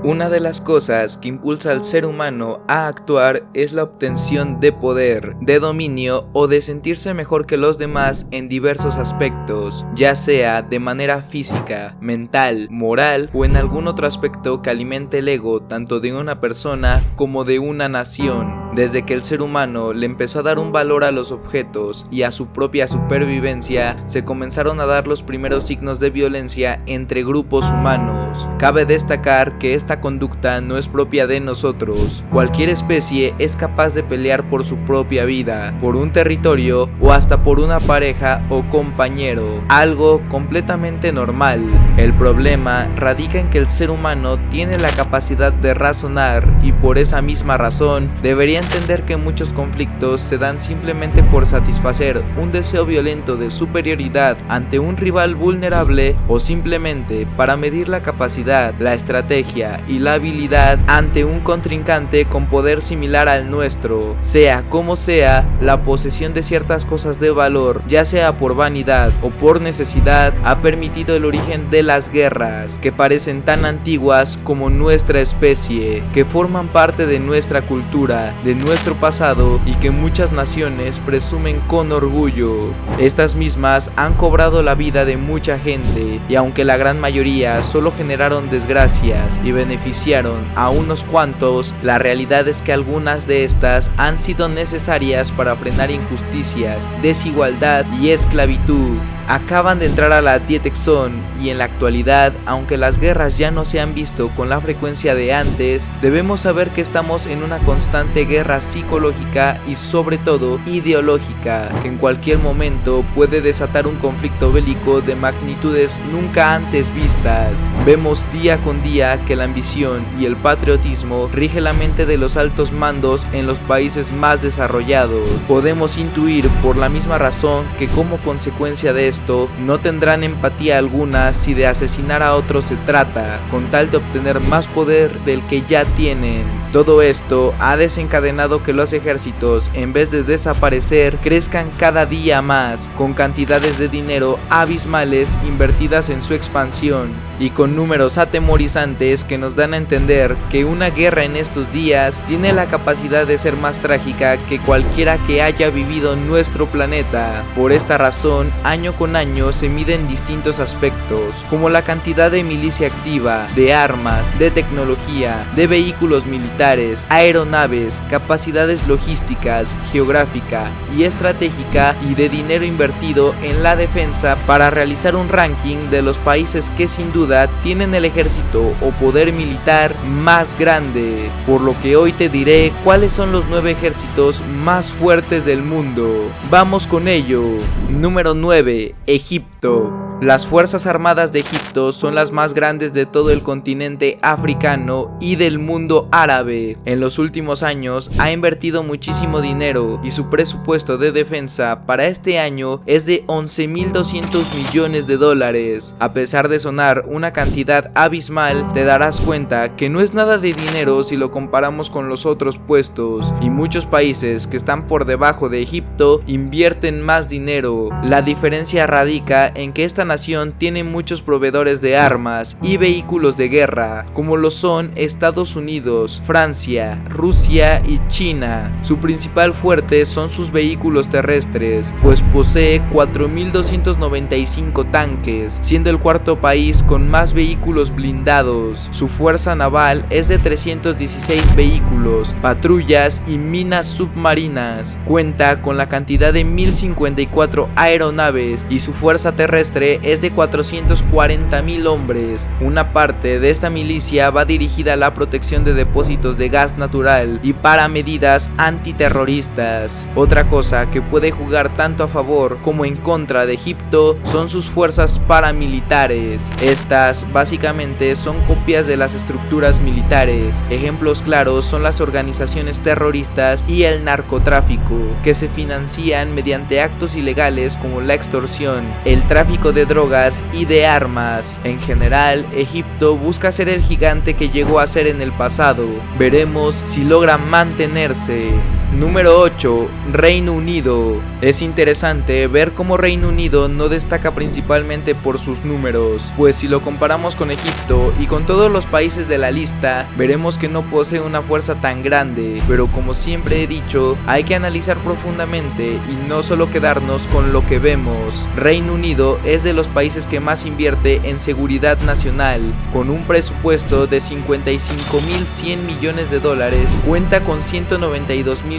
Una de las cosas que impulsa al ser humano a actuar es la obtención de poder, de dominio o de sentirse mejor que los demás en diversos aspectos, ya sea de manera física, mental, moral o en algún otro aspecto que alimente el ego tanto de una persona como de una nación. Desde que el ser humano le empezó a dar un valor a los objetos y a su propia supervivencia, se comenzaron a dar los primeros signos de violencia entre grupos humanos. Cabe destacar que esta conducta no es propia de nosotros. Cualquier especie es capaz de pelear por su propia vida, por un territorio o hasta por una pareja o compañero, algo completamente normal. El problema radica en que el ser humano tiene la capacidad de razonar y por esa misma razón debería entender que muchos conflictos se dan simplemente por satisfacer un deseo violento de superioridad ante un rival vulnerable o simplemente para medir la capacidad, la estrategia y la habilidad ante un contrincante con poder similar al nuestro. Sea como sea, la posesión de ciertas cosas de valor, ya sea por vanidad o por necesidad, ha permitido el origen de las guerras, que parecen tan antiguas como nuestra especie, que forman parte de nuestra cultura, de nuestro pasado y que muchas naciones presumen con orgullo. Estas mismas han cobrado la vida de mucha gente y aunque la gran mayoría solo generaron desgracias y beneficiaron a unos cuantos, la realidad es que algunas de estas han sido necesarias para frenar injusticias, desigualdad y esclavitud. Acaban de entrar a la Dietexón y en la actualidad, aunque las guerras ya no se han visto con la frecuencia de antes, debemos saber que estamos en una constante guerra psicológica y sobre todo ideológica, que en cualquier momento puede desatar un conflicto bélico de magnitudes nunca antes vistas. Vemos día con día que la ambición y el patriotismo rige la mente de los altos mandos en los países más desarrollados. Podemos intuir por la misma razón que como consecuencia de esto no tendrán empatía alguna si de asesinar a otros se trata, con tal de obtener más poder del que ya tienen. Todo esto ha desencadenado que los ejércitos, en vez de desaparecer, crezcan cada día más, con cantidades de dinero abismales invertidas en su expansión, y con números atemorizantes que nos dan a entender que una guerra en estos días tiene la capacidad de ser más trágica que cualquiera que haya vivido en nuestro planeta. Por esta razón, año con año se miden distintos aspectos, como la cantidad de milicia activa, de armas, de tecnología, de vehículos militares, aeronaves, capacidades logísticas, geográfica y estratégica y de dinero invertido en la defensa para realizar un ranking de los países que sin duda tienen el ejército o poder militar más grande, por lo que hoy te diré cuáles son los 9 ejércitos más fuertes del mundo. Vamos con ello. Número 9. Egipto. Las Fuerzas Armadas de Egipto son las más grandes de todo el continente africano y del mundo árabe. En los últimos años ha invertido muchísimo dinero y su presupuesto de defensa para este año es de 11.200 millones de dólares. A pesar de sonar una cantidad abismal, te darás cuenta que no es nada de dinero si lo comparamos con los otros puestos, y muchos países que están por debajo de Egipto invierten más dinero. La diferencia radica en que esta nación tiene muchos proveedores de armas y vehículos de guerra, como lo son Estados Unidos, Francia, Rusia y China. Su principal fuerte son sus vehículos terrestres, pues posee 4.295 tanques, siendo el cuarto país con más vehículos blindados. Su fuerza naval es de 316 vehículos, patrullas y minas submarinas. Cuenta con la cantidad de 1.054 aeronaves y su fuerza terrestre es de 440.000 hombres. Una parte de esta milicia va dirigida a la protección de depósitos de gas natural y para medidas antiterroristas. Otra cosa que puede jugar tanto a favor como en contra de Egipto son sus fuerzas paramilitares. Estas básicamente son copias de las estructuras militares. Ejemplos claros son las organizaciones terroristas y el narcotráfico, que se financian mediante actos ilegales como la extorsión, el tráfico de drogas y de armas. En general, Egipto busca ser el gigante que llegó a ser en el pasado. Veremos si logra mantenerse. Número 8. Reino Unido. Es interesante ver cómo Reino Unido no destaca principalmente por sus números, pues si lo comparamos con Egipto y con todos los países de la lista, veremos que no posee una fuerza tan grande, pero como siempre he dicho, hay que analizar profundamente y no solo quedarnos con lo que vemos. Reino Unido es de los países que más invierte en seguridad nacional, con un presupuesto de 55.100 millones de dólares, cuenta con 192.660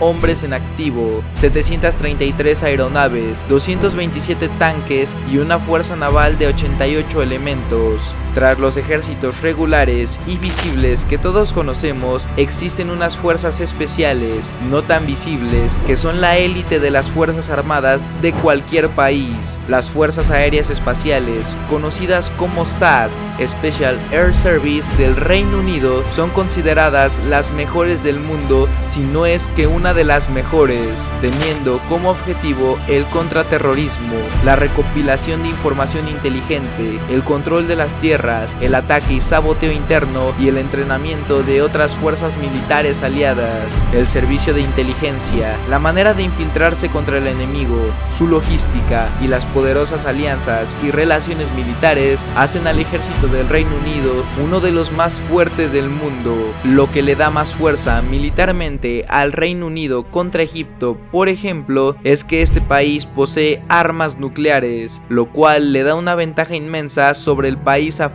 hombres en activo, 733 aeronaves, 227 tanques y una fuerza naval de 88 elementos. Tras los ejércitos regulares y visibles que todos conocemos, existen unas fuerzas especiales, no tan visibles, que son la élite de las fuerzas armadas de cualquier país. Las fuerzas aéreas espaciales, conocidas como SAS, Special Air Service del Reino Unido, son consideradas las mejores del mundo, si no es que una de las mejores, teniendo como objetivo el contraterrorismo, la recopilación de información inteligente, el control de las tierras, el ataque y saboteo interno y el entrenamiento de otras fuerzas militares aliadas, el servicio de inteligencia, la manera de infiltrarse contra el enemigo, su logística y las poderosas alianzas y relaciones militares hacen al ejército del Reino Unido uno de los más fuertes del mundo. Lo que le da más fuerza militarmente al Reino Unido contra Egipto, por ejemplo, es que este país posee armas nucleares, lo cual le da una ventaja inmensa sobre el país africano.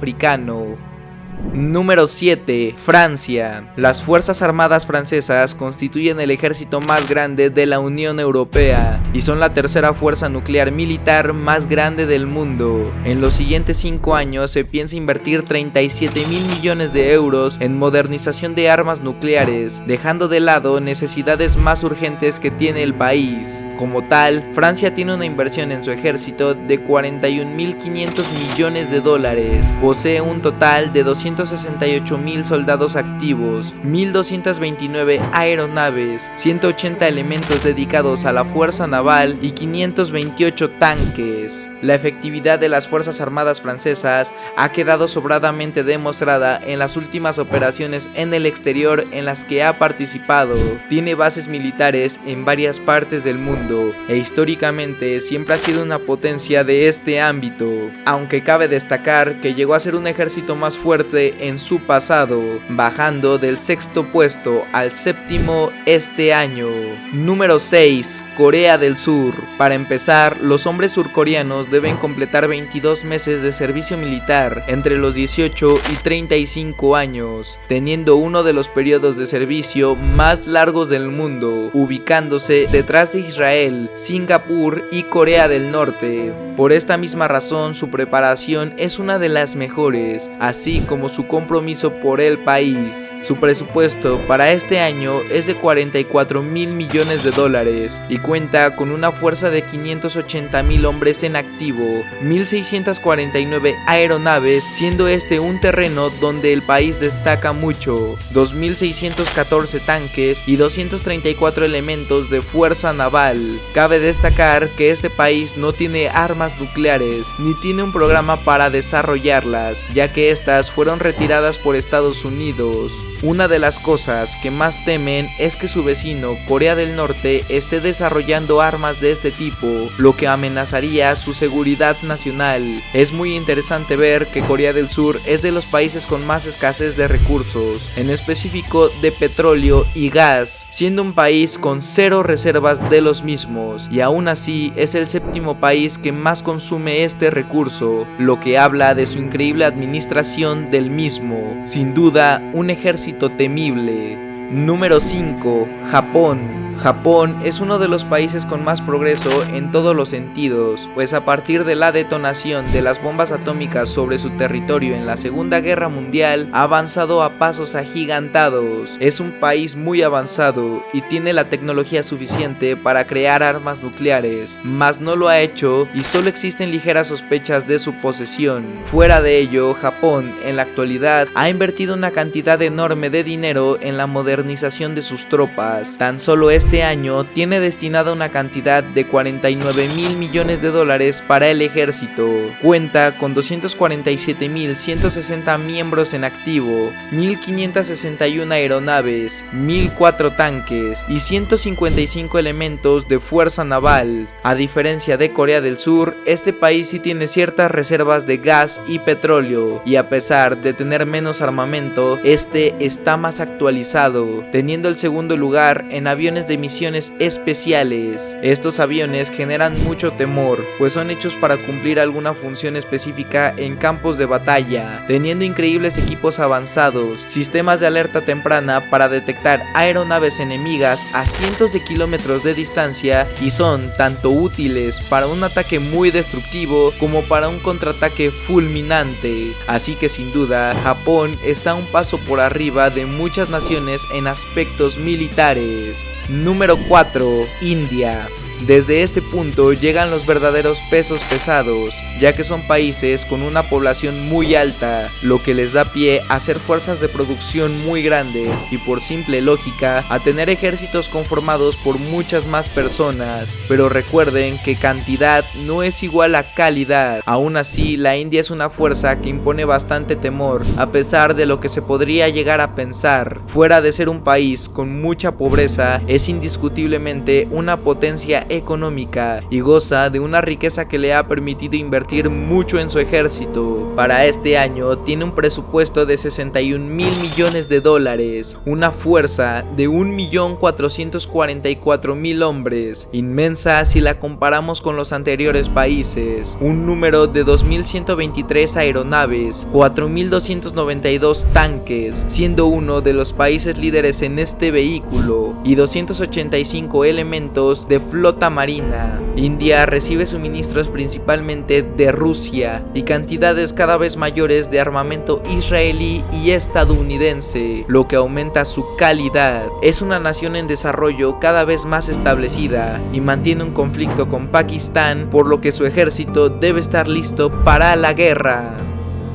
Número 7. Francia. Las fuerzas armadas francesas constituyen el ejército más grande de la Unión Europea y son la tercera fuerza nuclear militar más grande del mundo. En los siguientes 5 años se piensa invertir 37.000 millones de euros en modernización de armas nucleares, dejando de lado necesidades más urgentes que tiene el país. Como tal, Francia tiene una inversión en su ejército de 41.500 millones de dólares. Posee un total de 268.000 soldados activos, 1.229 aeronaves, 180 elementos dedicados a la fuerza naval y 528 tanques. La efectividad de las fuerzas armadas francesas ha quedado sobradamente demostrada en las últimas operaciones en el exterior en las que ha participado. Tiene bases militares en varias partes del mundo e históricamente siempre ha sido una potencia de este ámbito, aunque cabe destacar que llegó a ser un ejército más fuerte en su pasado, bajando del 6º puesto al 7º este año. Número 6. Corea del Sur. Para empezar, los hombres surcoreanos deben completar 22 meses de servicio militar entre los 18 y 35 años, teniendo uno de los periodos de servicio más largos del mundo, ubicándose detrás de Israel, Singapur y Corea del Norte. Por esta misma razón, su preparación es una de las mejores, así como su compromiso por el país. Su presupuesto para este año es de 44.000 millones de dólares y cuenta con una fuerza de 580.000 hombres en activo, 1.649 aeronaves, siendo este un terreno donde el país destaca mucho, 2.614 tanques y 234 elementos de fuerza naval. Cabe destacar que este país no tiene armas nucleares ni tiene un programa para desarrollarlas, ya que estas fueron retiradas por Estados Unidos. Una de las cosas que más temen es que su vecino, Corea del Norte, esté desarrollando armas de este tipo, lo que amenazaría su seguridad nacional. Es muy interesante ver que Corea del Sur es de los países con más escasez de recursos, en específico de petróleo y gas, siendo un país con 0 reservas de los mismos, y aún así es el 7º país que más consume este recurso, lo que habla de su increíble administración del mismo. Sin duda, un ejército temible. Número 5. Japón. Japón es uno de los países con más progreso en todos los sentidos, pues a partir de la detonación de las bombas atómicas sobre su territorio en la Segunda Guerra Mundial, ha avanzado a pasos agigantados. Es un país muy avanzado y tiene la tecnología suficiente para crear armas nucleares, mas no lo ha hecho y solo existen ligeras sospechas de su posesión. Fuera de ello, Japón en la actualidad ha invertido una cantidad enorme de dinero en la modernización modernización de sus tropas. Tan solo este año tiene destinada una cantidad de 49.000 millones de dólares para el ejército. Cuenta con 247.160 miembros en activo, 1.561 aeronaves, 1.004 tanques y 155 elementos de fuerza naval. A diferencia de Corea del Sur, este país sí tiene ciertas reservas de gas y petróleo, y a pesar de tener menos armamento, este está más actualizado, teniendo el segundo lugar en aviones de misiones especiales. Estos aviones generan mucho temor, pues son hechos para cumplir alguna función específica en campos de batalla, teniendo increíbles equipos avanzados, sistemas de alerta temprana para detectar aeronaves enemigas a cientos de kilómetros de distancia, y son tanto útiles para un ataque muy destructivo como para un contraataque fulminante. Así que sin duda, Japón está un paso por arriba de muchas naciones en aspectos militares. Número 4. India. Desde este punto llegan los verdaderos pesos pesados, ya que son países con una población muy alta, lo que les da pie a hacer fuerzas de producción muy grandes y, por simple lógica, a tener ejércitos conformados por muchas más personas. Pero recuerden que cantidad no es igual a calidad. Aún así, la India es una fuerza que impone bastante temor, a pesar de lo que se podría llegar a pensar. Fuera de ser un país con mucha pobreza, es indiscutiblemente una potencia económica y goza de una riqueza que le ha permitido invertir mucho en su ejército. Para este año tiene un presupuesto de 61.000 millones de dólares, una fuerza de 1.444.000 hombres, inmensa si la comparamos con los anteriores países, un número de 2.123 aeronaves, 4.292 tanques, siendo uno de los países líderes en este vehículo, y 285 elementos de flota marina. India recibe suministros principalmente de Rusia y cantidades cada vez mayores de armamento israelí y estadounidense, lo que aumenta su calidad. Es una nación en desarrollo cada vez más establecida y mantiene un conflicto con Pakistán, por lo que su ejército debe estar listo para la guerra.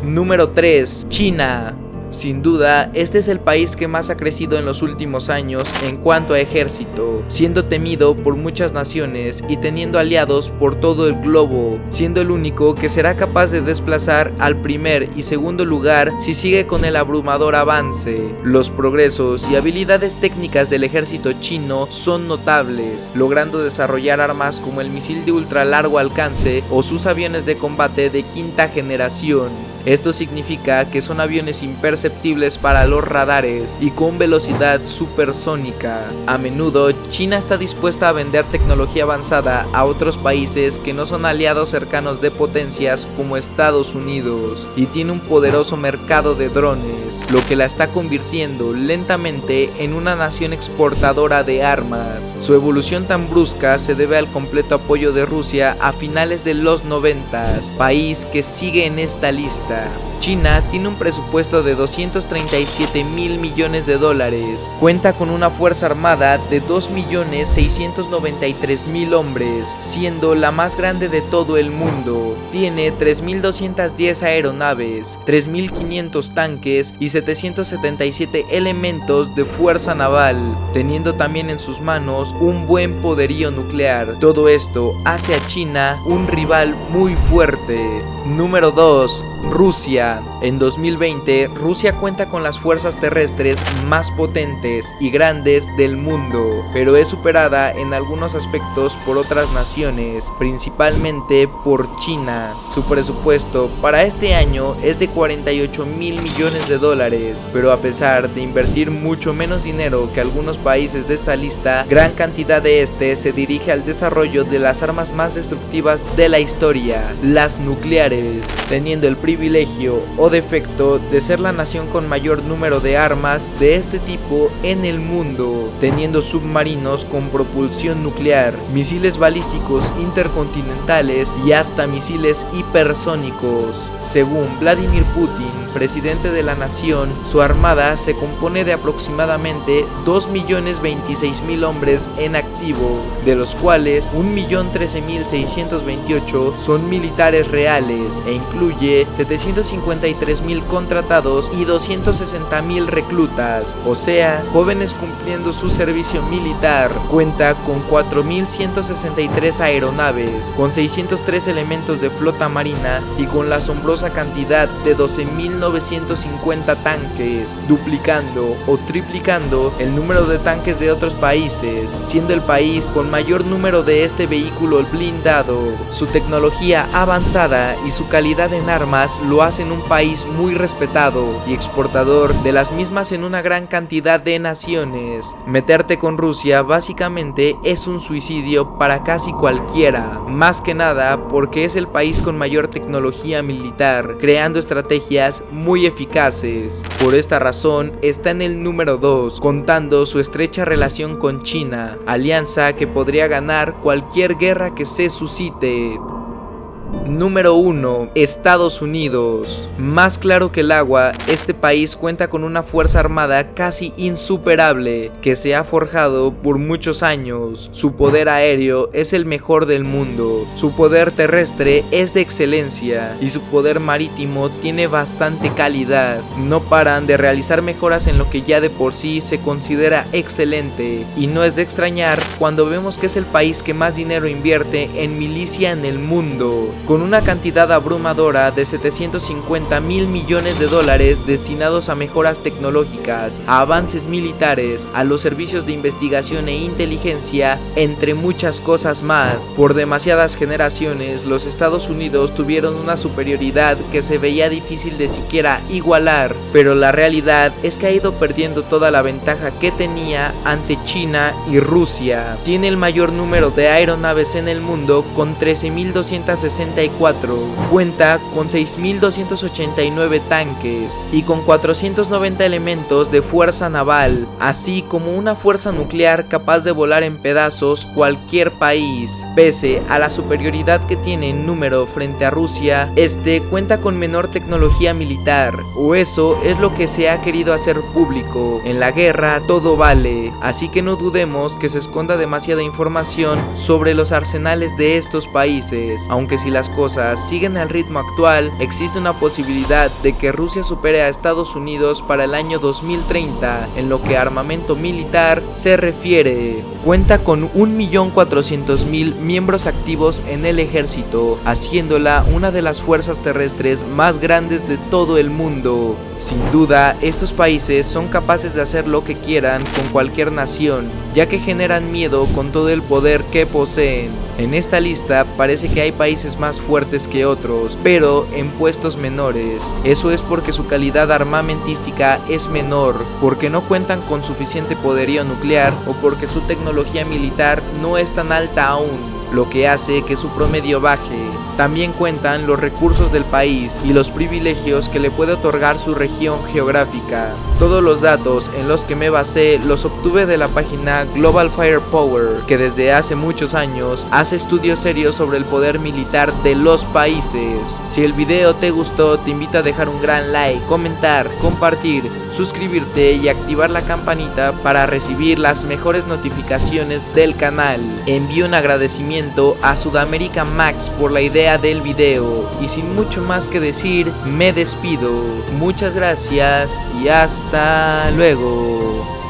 Número 3. China. Sin duda, este es el país que más ha crecido en los últimos años en cuanto a ejército, siendo temido por muchas naciones y teniendo aliados por todo el globo, siendo el único que será capaz de desplazar al primer y segundo lugar si sigue con el abrumador avance. Los progresos y habilidades técnicas del ejército chino son notables, logrando desarrollar armas como el misil de ultra largo alcance o sus aviones de combate de quinta generación. Esto significa que son aviones imperceptibles para los radares y con velocidad supersónica. A menudo, China está dispuesta a vender tecnología avanzada a otros países que no son aliados cercanos de potencias como Estados Unidos, y tiene un poderoso mercado de drones, lo que la está convirtiendo lentamente en una nación exportadora de armas. Su evolución tan brusca se debe al completo apoyo de Rusia a finales de los 90s, país que sigue en esta lista. China tiene un presupuesto de 237.000 millones de dólares, cuenta con una fuerza armada de 2.693.000 hombres, siendo la más grande de todo el mundo. Tiene 3.210 aeronaves, 3.500 tanques y 777 elementos de fuerza naval, teniendo también en sus manos un buen poderío nuclear. Todo esto hace a China un rival muy fuerte. Número 2. Rusia. En 2020, Rusia cuenta con las fuerzas terrestres más potentes y grandes del mundo, pero es superada en algunos aspectos por otras naciones, principalmente por China. Su presupuesto para este año es de 48.000 millones de dólares, pero a pesar de invertir mucho menos dinero que algunos países de esta lista, gran cantidad de este se dirige al desarrollo de las armas más destructivas de la historia, las nucleares, teniendo el privilegio o defecto de ser la nación con mayor número de armas de este tipo en el mundo, teniendo submarinos con propulsión nuclear, misiles balísticos intercontinentales y hasta misiles hipersónicos. Según Vladimir Putin, presidente de la nación, su armada se compone de aproximadamente 2.026.000 hombres en activo, de los cuales 1.013.628 son militares reales e incluye 753.000 contratados y 260.000 reclutas, o sea, jóvenes cumpliendo su servicio militar. Cuenta con 4.163 aeronaves, con 603 elementos de flota marina y con la asombrosa cantidad de 12.950 tanques, duplicando o triplicando el número de tanques de otros países, siendo el país con mayor número de este vehículo blindado. Su tecnología avanzada y su calidad en armas lo hacen un país muy respetado y exportador de las mismas en una gran cantidad de naciones. Meterte con Rusia básicamente es un suicidio para casi cualquiera, más que nada porque es el país con mayor tecnología militar, creando estrategias muy eficaces. Por esta razón está en el número 2, contando su estrecha relación con China, alianza que podría ganar cualquier guerra que se suscite. Número 1. Estados Unidos. Más claro que el agua, este país cuenta con una fuerza armada casi insuperable que se ha forjado por muchos años. Su poder aéreo es el mejor del mundo, su poder terrestre es de excelencia y su poder marítimo tiene bastante calidad. No paran de realizar mejoras en lo que ya de por sí se considera excelente, y no es de extrañar cuando vemos que es el país que más dinero invierte en milicia en el mundo, con una cantidad abrumadora de 750.000 millones de dólares destinados a mejoras tecnológicas, a avances militares, a los servicios de investigación e inteligencia, entre muchas cosas más. Por demasiadas generaciones, los Estados Unidos tuvieron una superioridad que se veía difícil de siquiera igualar, pero la realidad es que ha ido perdiendo toda la ventaja que tenía ante China y Rusia. Tiene el mayor número de aeronaves en el mundo con 13.264, cuenta con 6.289 tanques y con 490 elementos de fuerza naval, así como una fuerza nuclear capaz de volar en pedazos cualquier país. Pese a la superioridad que tiene en número frente a Rusia, este cuenta con menor tecnología militar, o eso es lo que se ha querido hacer público. En la guerra todo vale, así que no dudemos que se esconda demasiada información sobre los arsenales de estos países, aunque si las cosas siguen al ritmo actual, existe una posibilidad de que Rusia supere a Estados Unidos para el año 2030 en lo que a armamento militar se refiere. Cuenta con 1.400.000 miembros activos en el ejército, haciéndola una de las fuerzas terrestres más grandes de todo el mundo. Sin duda, estos países son capaces de hacer lo que quieran con cualquier nación, ya que generan miedo con todo el poder que poseen. En esta lista parece que hay países más fuertes que otros, pero en puestos menores. Eso es porque su calidad armamentística es menor, porque no cuentan con suficiente poderío nuclear o porque su tecnología militar no es tan alta aún, lo que hace que su promedio baje. También cuentan los recursos del país y los privilegios que le puede otorgar su región geográfica. Todos los datos en los que me basé los obtuve de la página Global Firepower, que desde hace muchos años hace estudios serios sobre el poder militar de los países. Si el video te gustó, te invito a dejar un gran like, comentar, compartir, suscribirte y activar la campanita para recibir las mejores notificaciones del canal. Envío un agradecimiento a Sudamérica Max por la idea del video, y sin mucho más que decir, me despido. Muchas gracias y hasta luego.